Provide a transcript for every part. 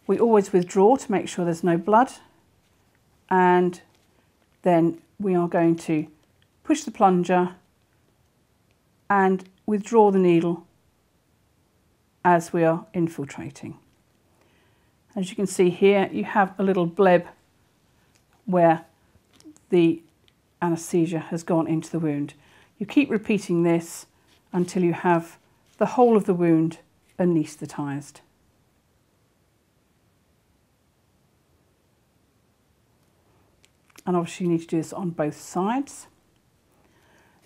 We always withdraw to make sure there's no blood, and then we are going to push the plunger and withdraw the needle as we are infiltrating. As you can see here, you have a little bleb where the anaesthesia has gone into the wound. You keep repeating this until you have the whole of the wound anaesthetised. And obviously you need to do this on both sides.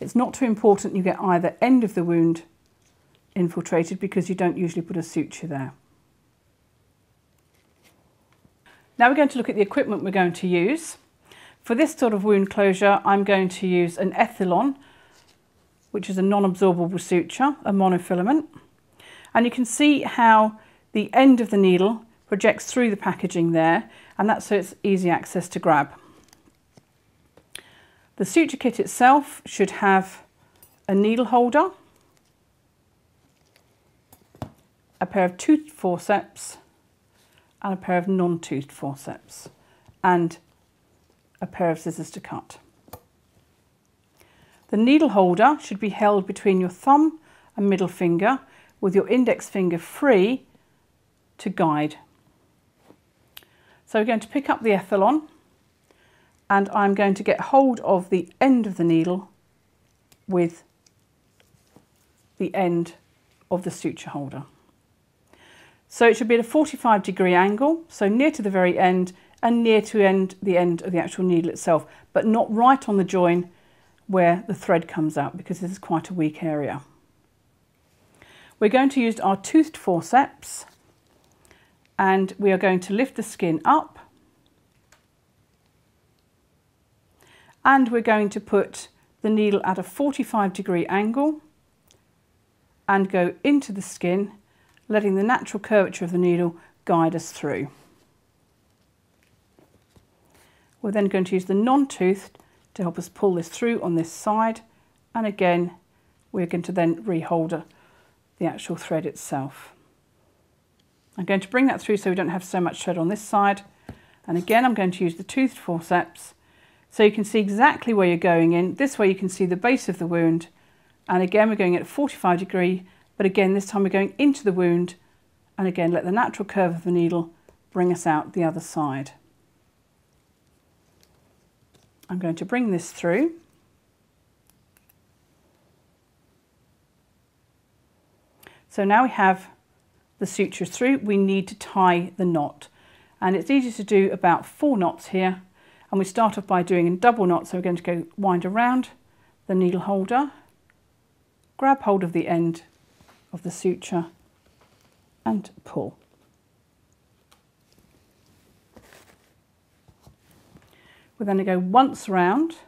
It's not too important you get either end of the wound infiltrated because you don't usually put a suture there. Now we're going to look at the equipment we're going to use. For this sort of wound closure, I'm going to use an Ethylon, which is a non-absorbable suture, a monofilament. And you can see how the end of the needle projects through the packaging there, and that's so it's easy access to grab. The suture kit itself should have a needle holder, a pair of toothed forceps, and a pair of non-toothed forceps, and a pair of scissors to cut. The needle holder should be held between your thumb and middle finger with your index finger free to guide. So we're going to pick up the Ethylon, and I'm going to get hold of the end of the needle with the end of the suture holder. So it should be at a 45-degree angle, so near to the very end and near to the end of the actual needle itself, but not right on the join where the thread comes out, because this is quite a weak area. We're going to use our toothed forceps, and we are going to lift the skin up, and we're going to put the needle at a 45-degree angle and go into the skin, letting the natural curvature of the needle guide us through. We're then going to use the non-toothed to help us pull this through on this side, and again we're going to then rehold the actual thread itself. I'm going to bring that through so we don't have so much thread on this side, and again I'm going to use the toothed forceps so you can see exactly where you're going in. This way you can see the base of the wound, and again we're going at a 45-degree, but again this time we're going into the wound, and again let the natural curve of the needle bring us out the other side. I'm going to bring this through. So now we have the sutures through, we need to tie the knot. And it's easy to do about 4 knots here. And we start off by doing a double knot. So we're going to go wind around the needle holder, grab hold of the end of the suture and pull. We're then going to go once round,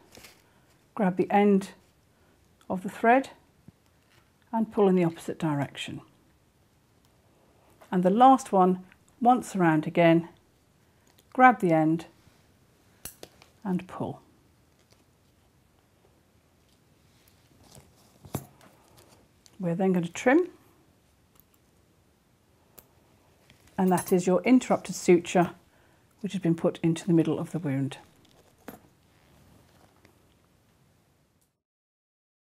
grab the end of the thread and pull in the opposite direction. And the last one, once around again, grab the end and pull. We're then going to trim, and that is your interrupted suture which has been put into the middle of the wound.